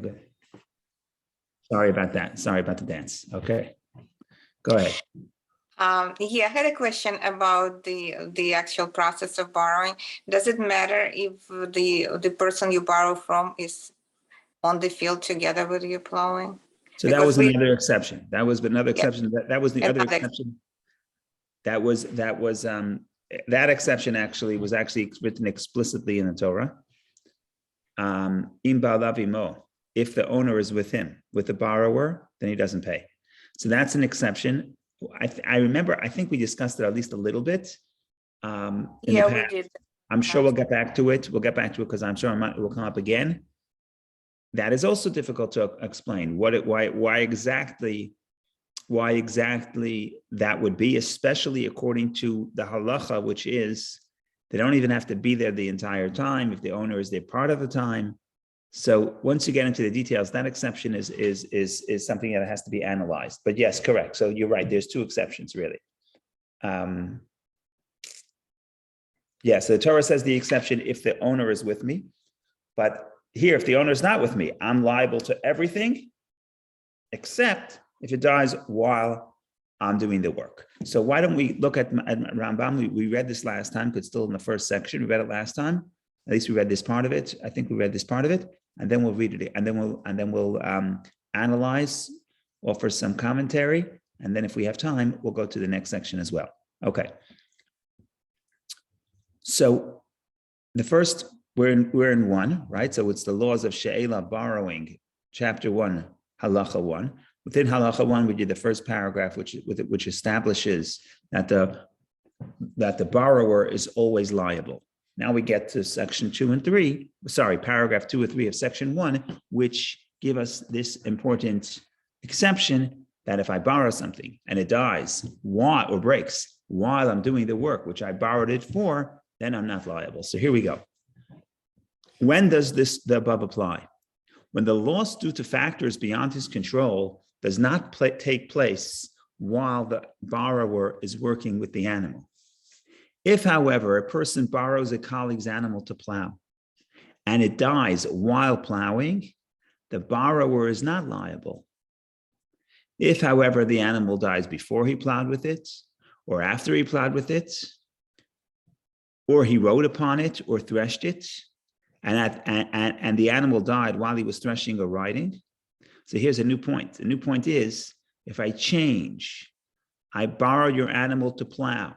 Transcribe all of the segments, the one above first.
Good. Sorry about that. Sorry about the dance. Okay, go ahead. Yeah, I had a question about the actual process of borrowing. Does it matter if the person you borrow from is on the field together with you plowing? So that was another exception. That was another Yeah. exception. That was the other Another- exception. That exception actually was written explicitly in the Torah. Im ba'alav imo, if the owner is with him, with the borrower, then he doesn't pay. So that's an exception. I remember, I think we discussed it at least a little bit. In the past. we did. I'm sure we'll get back to it. We'll get back to it because I'm sure it will come up again. That is also difficult to explain. Why exactly that would be, especially according to the halacha, which is they don't even have to be there the entire time if the owner is there part of the time. So once you get into the details, that exception is something that has to be analyzed. But yes, correct. So you're right. There's two exceptions really. So the Torah says the exception if the owner is with me, but here, if the owner is not with me, I'm liable to everything except if it dies while I'm doing the work. So why don't we look at Rambam? We read this last time, because it's still in the first section. We read it last time. At least we read this part of it. I think we read this part of it, and then we'll read it, and then we'll analyze, offer some commentary, and then if we have time, we'll go to the next section as well. Okay. So the first, we're in 1, right? So it's the laws of She'ela, borrowing, chapter 1, halacha 1. Within halacha 1, we did the first paragraph, which establishes that the borrower is always liable. Now we get to section 2 and 3, paragraph 2 or 3 of section 1, which give us this important exception that if I borrow something and it dies or breaks while I'm doing the work which I borrowed it for, then I'm not liable. So here we go. When does the above apply? When the loss due to factors beyond his control does not take place while the borrower is working with the animal. If, however, a person borrows a colleague's animal to plow and it dies while plowing, the borrower is not liable. If, however, the animal dies before he plowed with it, or after he plowed with it, or he rode upon it or threshed it, and the animal died while he was threshing or riding. So here's a new point. The new point is, if I change, I borrow your animal to plow,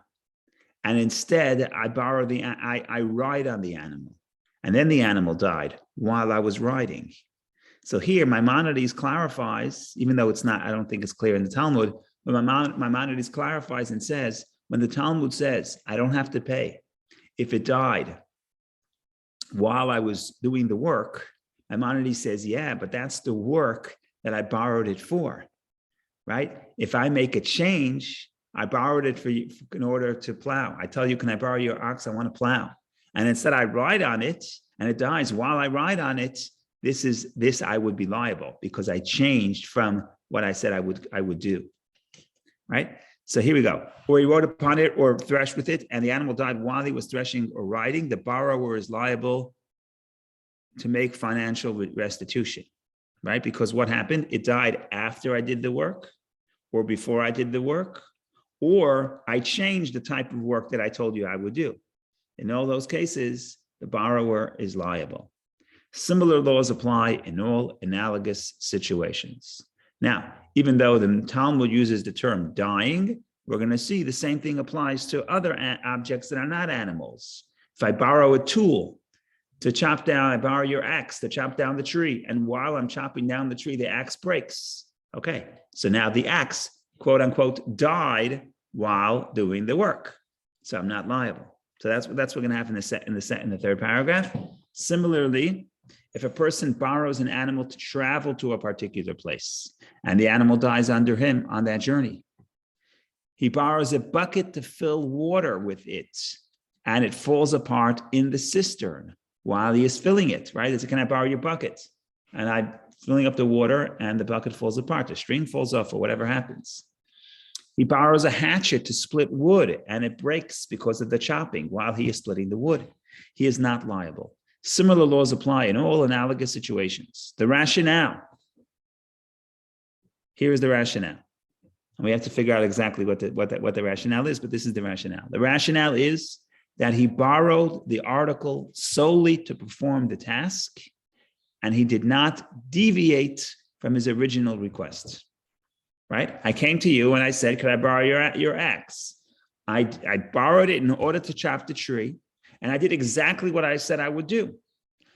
and instead I ride on the animal, and then the animal died while I was riding. So here, Maimonides clarifies, even though it's not, I don't think it's clear in the Talmud, but Maimonides clarifies and says, when the Talmud says, I don't have to pay if it died while I was doing the work, Maimonides says, yeah, but that's the work that I borrowed it for, right? If I make a change, I borrowed it for you in order to plow. I tell you, can I borrow your ox? I want to plow. And instead I ride on it and it dies while I ride on it. This I would be liable because I changed from what I said I would do, right? So here we go. Or he rode upon it or threshed with it, and the animal died while he was threshing or riding. The borrower is liable to make financial restitution, right? Because what happened? It died after I did the work, or before I did the work, or I changed the type of work that I told you I would do. In all those cases, the borrower is liable. Similar laws apply in all analogous situations. Now, even though the Talmud uses the term dying, we're going to see the same thing applies to other objects that are not animals. If I borrow a tool to chop down, I borrow your axe to chop down the tree, and while I'm chopping down the tree, the axe breaks. Okay, so now the axe, quote unquote, died while doing the work. So I'm not liable. So that's what's going to happen in the third paragraph. Similarly, if a person borrows an animal to travel to a particular place and the animal dies under him on that journey, he borrows a bucket to fill water with it and it falls apart in the cistern while he is filling it, right? Can I borrow your bucket? And I'm filling up the water and the bucket falls apart. The string falls off or whatever happens. He borrows a hatchet to split wood and it breaks because of the chopping while he is splitting the wood. He is not liable. Similar laws apply in all analogous situations. The rationale. Here is the rationale. And we have to figure out exactly what the rationale is, but this is the rationale. The rationale is that he borrowed the article solely to perform the task, and he did not deviate from his original request. Right? I came to you and I said, could I borrow your axe? I borrowed it in order to chop the tree, and I did exactly what I said I would do.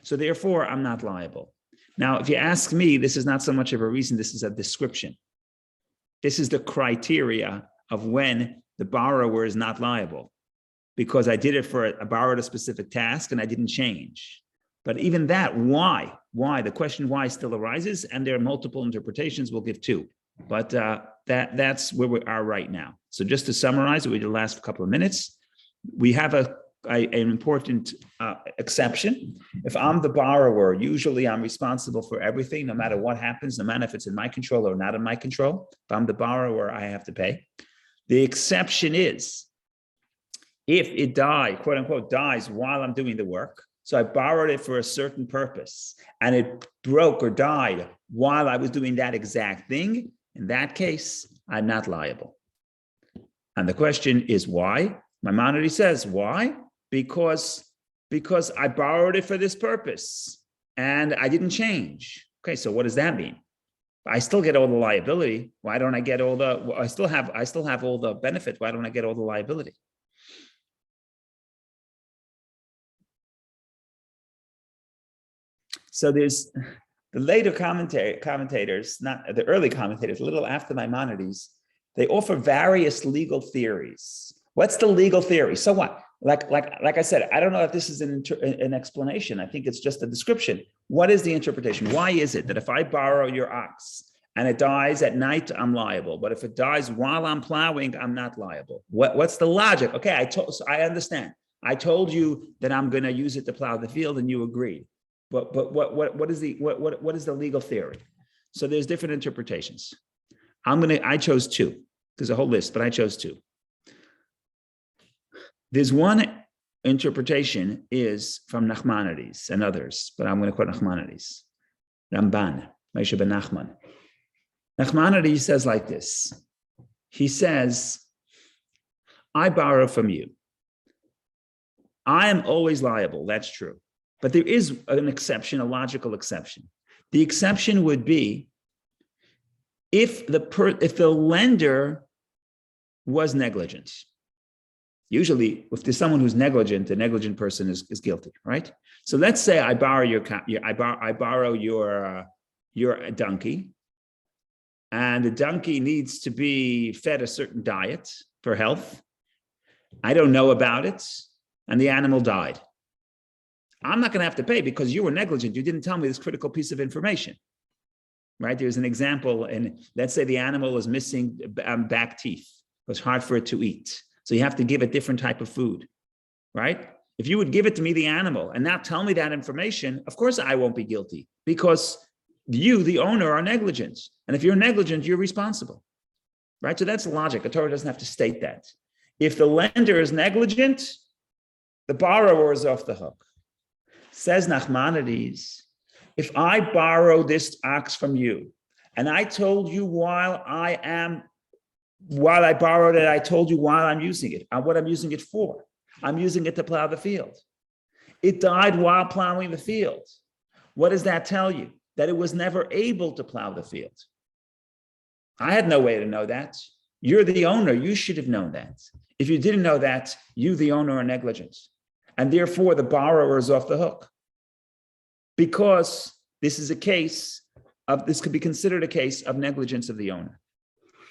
So therefore, I'm not liable. Now, if you ask me, this is not so much of a reason, this is a description. This is the criteria of when the borrower is not liable, because I borrowed a specific task and I didn't change. But even that, why? Why? The question why still arises, and there are multiple interpretations. We'll give two. But that's where we are right now. So just to summarize what we did the last couple of minutes, we have an important exception. If I'm the borrower, usually I'm responsible for everything, no matter what happens, no matter if it's in my control or not in my control. If I'm the borrower, I have to pay. The exception is if it dies, quote unquote, dies while I'm doing the work. So I borrowed it for a certain purpose and it broke or died while I was doing that exact thing. In that case, I'm not liable. And the question is why? Maimonided says, why? Because I borrowed it for this purpose and I didn't change. Okay, so what does that mean? I still get all the liability. Why don't I get all the, I still have all the benefit. Why don't I get all the liability? So there's the later commentators, not the early commentators, a little after Maimonides, they offer various legal theories. What's the legal theory? So what? Like I said, I don't know if this is an explanation. I think it's just a description. What is the interpretation? Why is it that if I borrow your ox and it dies at night, I'm liable, but if it dies while I'm plowing, I'm not liable? What's the logic? Okay, I understand. I told you that I'm going to use it to plow the field, and you agreed. But what is the legal theory? So there's different interpretations. I chose two. There's a whole list, but I chose two. There's one interpretation is from Nachmanides and others, but I'm going to quote Nachmanides. Ramban, Moshe ben Nachman. Nachmanides says like this. He says, I borrow from you. I am always liable. That's true. But there is an exception, a logical exception. The exception would be if the lender was negligent. Usually, if there's someone who's negligent, the negligent person is guilty, right? So let's say I borrow your donkey, and the donkey needs to be fed a certain diet for health. I don't know about it, and the animal died. I'm not going to have to pay because you were negligent. You didn't tell me this critical piece of information, right? There's an example, and let's say the animal was missing back teeth. It was hard for it to eat. So you have to give it different type of food, right? If you would give it to me, the animal, and not tell me that information, of course I won't be guilty because you, the owner, are negligent. And if you're negligent, you're responsible, right? So that's the logic. The Torah doesn't have to state that. If the lender is negligent, the borrower is off the hook. Says Nachmanides, if I borrow this ox from you, and I told you while I borrowed it, I told you while I'm using it, and what I'm using it for. I'm using it to plow the field. It died while plowing the field. What does that tell you? That it was never able to plow the field. I had no way to know that. You're the owner. You should have known that. If you didn't know that, you, the owner, are negligent. And therefore, the borrower is off the hook. Because this could be considered a case of negligence of the owner.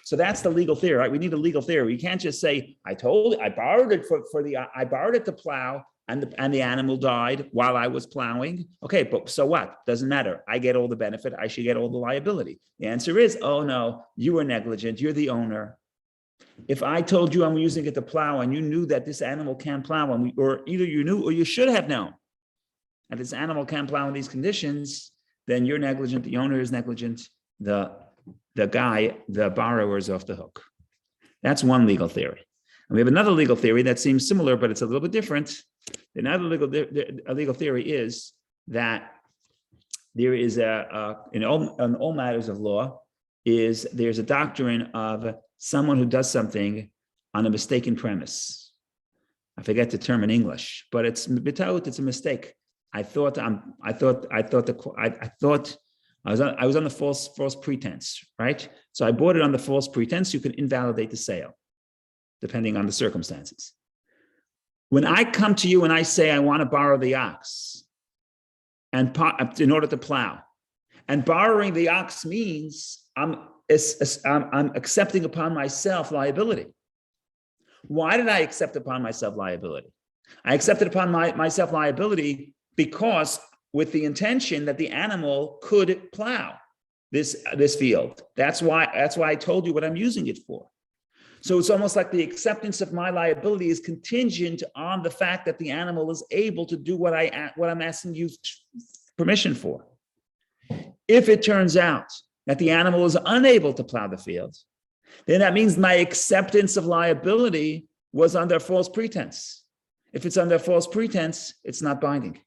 So that's the legal theory, right? We need a legal theory. You can't just say, I borrowed it I borrowed it to plow and the animal died while I was plowing. Okay, but so what? Doesn't matter. I get all the benefit. I should get all the liability. The answer is, oh no, you were negligent. You're the owner. If I told you I'm using it to plow and you knew that this animal can't plow, or either you knew or you should have known that this animal can't plow in these conditions, then you're negligent. The owner is negligent. The borrower is off the hook. That's one legal theory. And we have another legal theory that seems similar, but it's a little bit different. Another legal theory is that there is in all matters of law, there's a doctrine of someone who does something on a mistaken premise. I forget the term in English, but it's a mistake. I thought I was on the false pretense, right? So I bought it on the false pretense. You can invalidate the sale, depending on the circumstances. When I come to you and I say I want to borrow the ox, and in order to plow, and borrowing the ox means I'm accepting upon myself liability. Why did I accept upon myself liability? I accepted upon myself liability because with the intention that the animal could plow this field. That's why I told you what I'm using it for. So it's almost like the acceptance of my liability is contingent on the fact that the animal is able to do what I'm asking you permission for. If it turns out that the animal is unable to plow the field, then that means my acceptance of liability was under false pretense. If it's under false pretense, it's not binding.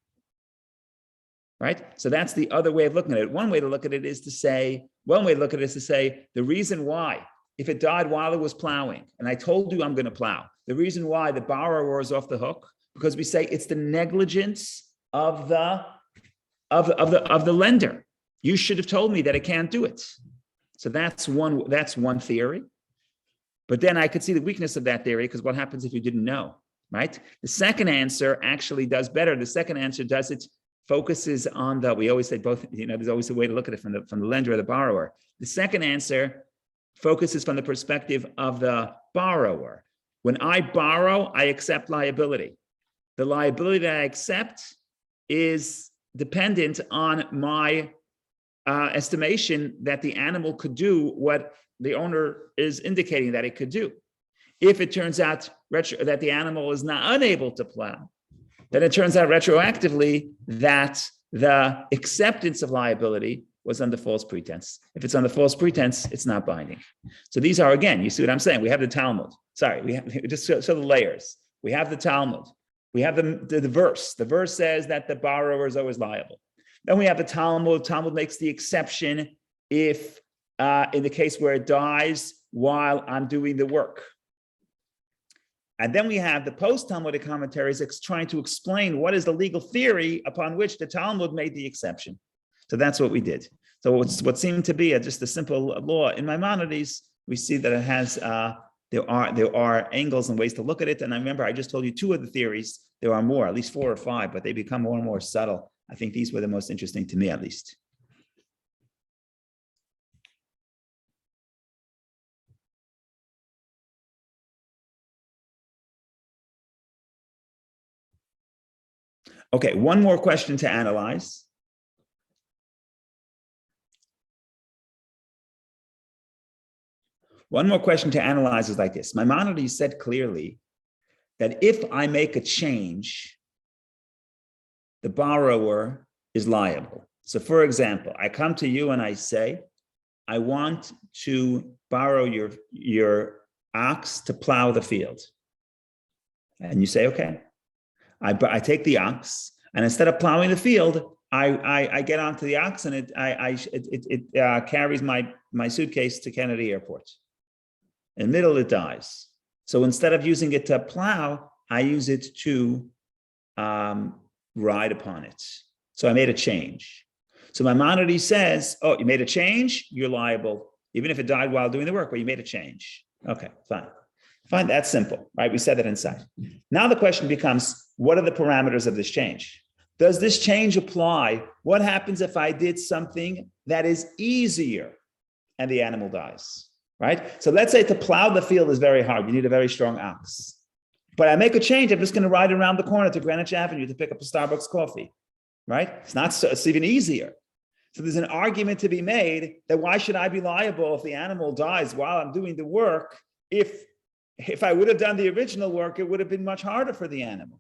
Right? So that's the other way of looking at it. One way to look at it is to say, the reason why, if it died while it was plowing, and I told you I'm going to plow, the reason why the borrower is off the hook, because we say it's the negligence of the lender. You should have told me that it can't do it. So that's one theory. But then I could see the weakness of that theory, because what happens if you didn't know, right? The second answer actually does better. The second answer focuses on we always say both, there's always a way to look at it from the lender or the borrower. The second answer focuses from the perspective of the borrower. When I borrow, I accept liability. The liability that I accept is dependent on my estimation that the animal could do what the owner is indicating that it could do. If it turns out that the animal is not unable to plow, then it turns out retroactively that the acceptance of liability was under false pretense. If it's under false pretense, it's not binding. So these are, again, you see what I'm saying? We have the Talmud. Sorry, we have just so the layers. We have the Talmud. We have the verse. The verse says that the borrower is always liable. Then we have the Talmud. Talmud makes the exception if, in the case where it dies while I'm doing the work. And then we have the post-Talmudic commentaries trying to explain what is the legal theory upon which the Talmud made the exception. So that's what we did. So what seemed to be just a simple law in Maimonides, we see that it has there are angles and ways to look at it. And I remember I just told you two of the theories. There are more, at least 4 or 5, but they become more and more subtle. I think these were the most interesting to me, at least. Okay, one more question to analyze. One more question to analyze is like this. Maimonides said clearly that if I make a change, the borrower is liable. So for example, I come to you and I say, I want to borrow your ox to plow the field. And you say, okay. I take the ox, and instead of plowing the field, I get onto the ox and it carries my suitcase to Kennedy Airport. In the middle, it dies. So instead of using it to plow, I use it to ride upon it. So I made a change. So Maimonides says, oh, you made a change, you're liable, even if it died while doing the work, but you made a change. Okay, fine. Fine, that's simple, right? We said that inside. Now the question becomes, what are the parameters of this change? Does this change apply? What happens if I did something that is easier and the animal dies, right? So let's say to plow the field is very hard. You need a very strong ox. But I make a change. I'm just going to ride around the corner to Greenwich Avenue to pick up a Starbucks coffee, right? It's even easier. So there's an argument to be made that why should I be liable if the animal dies while I'm doing the work? If I would have done the original work, it would have been much harder for the animal,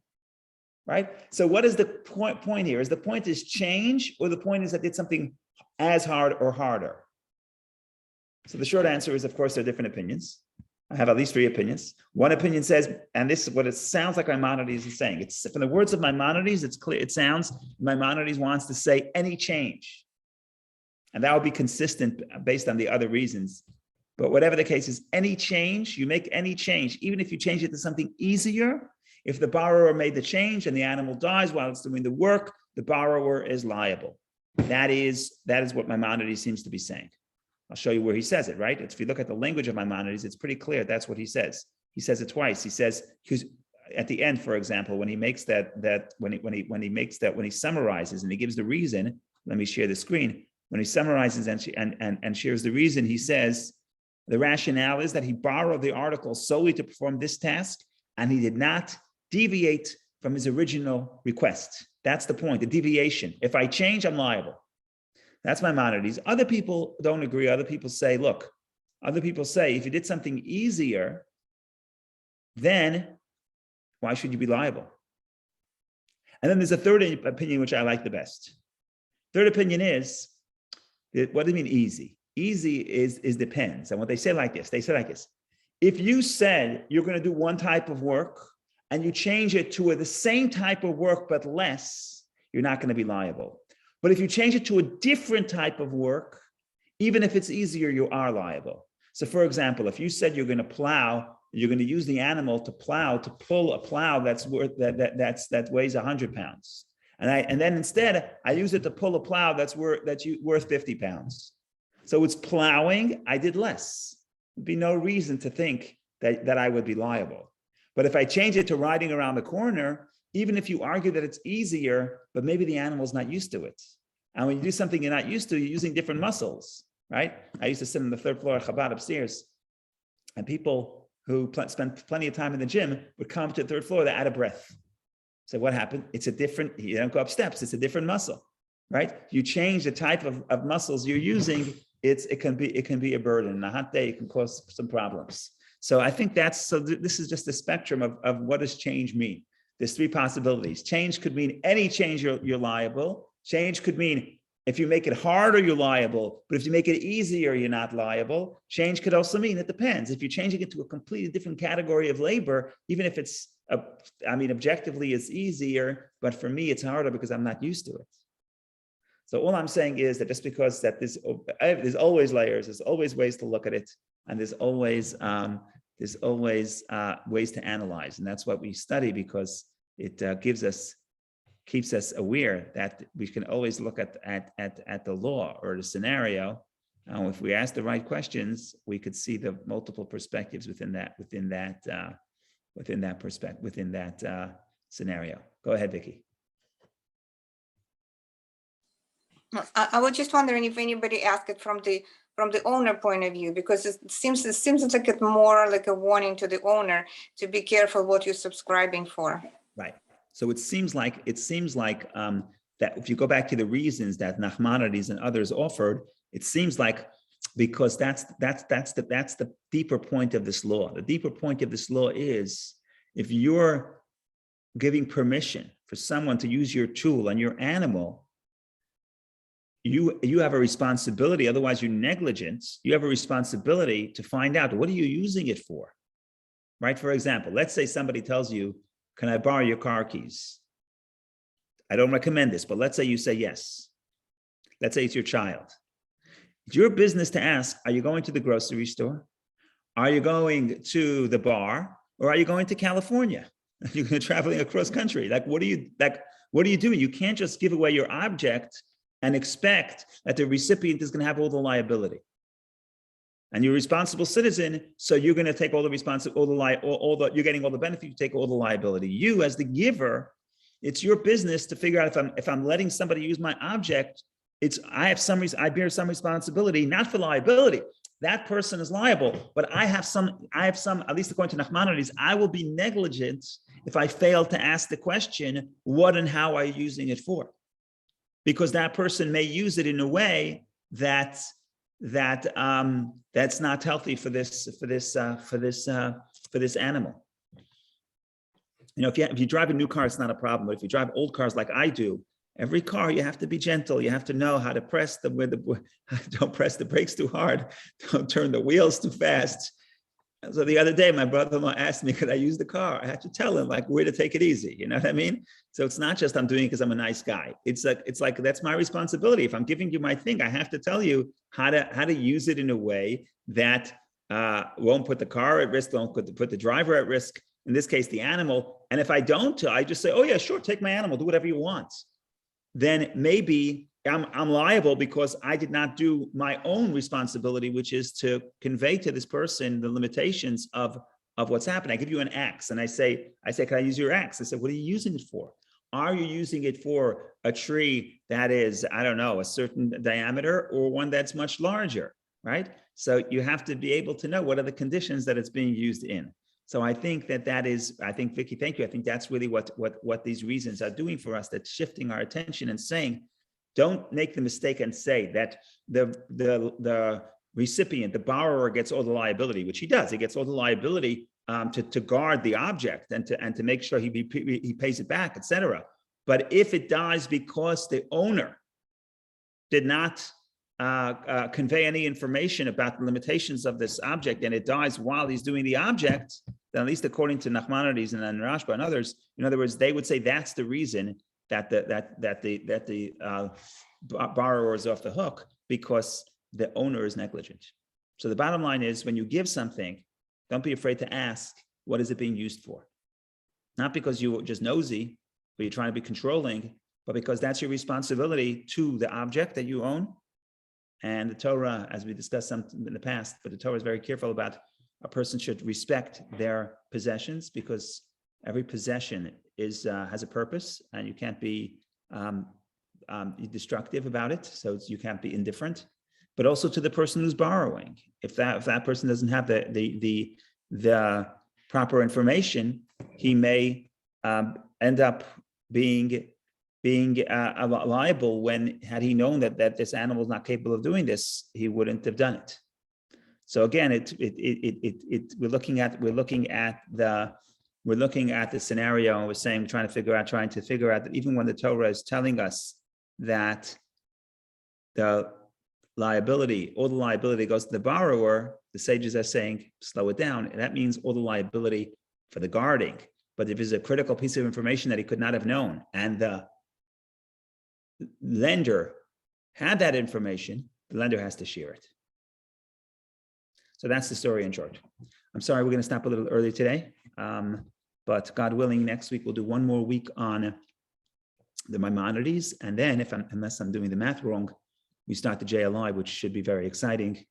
right? So what is the point here? Is the point is change, or the point is that it's something as hard or harder? So the short answer is, of course, there are different opinions. I have at least three opinions. One opinion says, and this is what it sounds like Maimonides is saying. It's from the words of Maimonides, it's clear, it sounds Maimonides wants to say any change. And that would be consistent based on the other reasons. But whatever the case is, any change, you make any change, even if you change it to something easier, if the borrower made the change and the animal dies while it's doing the work, the borrower is liable. That is what Maimonides seems to be saying. I'll show you where he says it, right? If you look at the language of Maimonides, it's pretty clear. That's what he says. He says it twice. He says, because at the end, for example, when he makes when he summarizes and he gives the reason, let me share the screen. When he summarizes and shares the reason, he says, the rationale is that he borrowed the article solely to perform this task, and he did not deviate from his original request. That's the point, the deviation. If I change, I'm liable. That's Maimonides. Other people don't agree. Other people say, if you did something easier, then why should you be liable? And then there's a third opinion, which I like the best. Third opinion is, what do you mean easy? Easy is depends. And what they say like this, if you said you're going to do one type of work and you change it to the same type of work but less, you're not going to be liable. But if you change it to a different type of work, even if it's easier, you are liable. So for example, if you said you're going to plow, you're going to use the animal to pull a plow that weighs 100 pounds. And then instead I use it to pull a plow that's worth 50 pounds. So it's plowing, I did less. There'd be no reason to think that I would be liable. But if I change it to riding around the corner, even if you argue that it's easier, but maybe the animal's not used to it. And when you do something you're not used to, you're using different muscles, right? I used to sit on the third floor of Chabad upstairs, and people who spend plenty of time in the gym would come to the third floor, they're out of breath. So what happened? You don't go up steps, it's a different muscle, right? You change the type of muscles you're using, it can be a burden. On a hot day, it can cause some problems. So I think this is just the spectrum of what does change mean? There's three possibilities. Change could mean any change you're liable. Change could mean if you make it harder, you're liable. But if you make it easier, you're not liable. Change could also mean, it depends. If you're changing it to a completely different category of labor, even if it's, objectively it's easier, but for me, it's harder because I'm not used to it. So all I'm saying is that just because that there's always layers, there's always ways to look at it, and there's always ways to analyze, and that's what we study, because it keeps us aware that we can always look at the law or the scenario. If we ask the right questions, we could see the multiple perspectives within that scenario. Go ahead, Vicky. I was just wondering if anybody asked it from the owner point of view, because it seems like it's more like a warning to the owner to be careful what you're subscribing for. Right. So it seems like that if you go back to the reasons that Nachmanides and others offered, it seems like because that's the deeper point of this law. The deeper point of this law is if you're giving permission for someone to use your tool on your animal, you have a responsibility, otherwise you're negligent. You have a responsibility to find out, what are you using it for, right? For example, let's say somebody tells you, can I borrow your car keys? I don't recommend this, but let's say you say yes. Let's say it's your child. It's your business to ask, are you going to the grocery store? Are you going to the bar? Or are you going to California? You're traveling across country. What are you doing? You can't just give away your object and expect that the recipient is going to have all the liability. And you're a responsible citizen, so you're going to take all the you're getting all the benefit, you take all the liability. You, as the giver, it's your business to figure out if I'm letting somebody use my object, I bear some responsibility, not for liability. That person is liable, but I have some, at least according to Nachmanides, I will be negligent if I fail to ask the question, what and how are you using it for? Because that person may use it in a way that's not healthy for this animal. You know, if you drive a new car, it's not a problem. But if you drive old cars like I do, every car you have to be gentle. You have to know how to press don't press the brakes too hard. Don't turn the wheels too fast. So the other day, my brother-in-law asked me, could I use the car? I had to tell him like where to take it easy. You know what I mean? So it's not just I'm doing it because I'm a nice guy. It's like that's my responsibility. If I'm giving you my thing, I have to tell you how to use it in a way that won't put the car at risk, don't put the driver at risk. In this case, the animal. And if I don't, I just say, oh yeah, sure, take my animal, do whatever you want. Then maybe I'm liable because I did not do my own responsibility, which is to convey to this person the limitations of what's happening. I give you an axe and I say, can I use your axe? I said, what are you using it for? Are you using it for a tree that is, I don't know, a certain diameter or one that's much larger, right? So you have to be able to know what are the conditions that it's being used in. So I think that is, I think, Vicky, thank you. I think that's really what these reasons are doing for us, that's shifting our attention and saying, don't make the mistake and say that the recipient, the borrower gets all the liability, which he does. He gets all the liability to guard the object and to make sure he pays it back, etc. But if it dies because the owner did not convey any information about the limitations of this object, and it dies while he's doing the object, then at least according to Maimonided and Rashba and others, in other words, they would say that's the reason that the borrower is off the hook, because the owner is negligent. So the bottom line is, when you give something, don't be afraid to ask, what is it being used for? Not because you're just nosy, but you're trying to be controlling, but because that's your responsibility to the object that you own. And the Torah, as we discussed some in the past, but the Torah is very careful about a person should respect their possessions, because every possession has a purpose, and you can't be destructive about it. So you can't be indifferent. But also to the person who's borrowing, if that person doesn't have the proper information, he may end up being liable when, had he known that this animal is not capable of doing this, he wouldn't have done it. So again, we're looking at the scenario, and we're saying, trying to figure out that even when the Torah is telling us that all the liability goes to the borrower, the sages are saying, slow it down. And that means all the liability for the guarding. But if there's a critical piece of information that he could not have known, and the lender had that information, the lender has to share it. So that's the story in short. I'm sorry, we're going to stop a little early today. But God willing, next week we'll do one more week on the Maimonides, and then, unless I'm doing the math wrong, we start the JLI, which should be very exciting,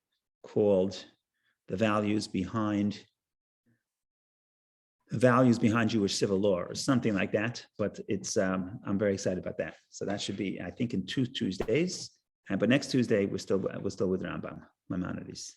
called the values behind Jewish civil law, or something like that. But it's I'm very excited about that. So that should be, I think, in 2 Tuesdays. But next Tuesday we're still with Rambam, Maimonides.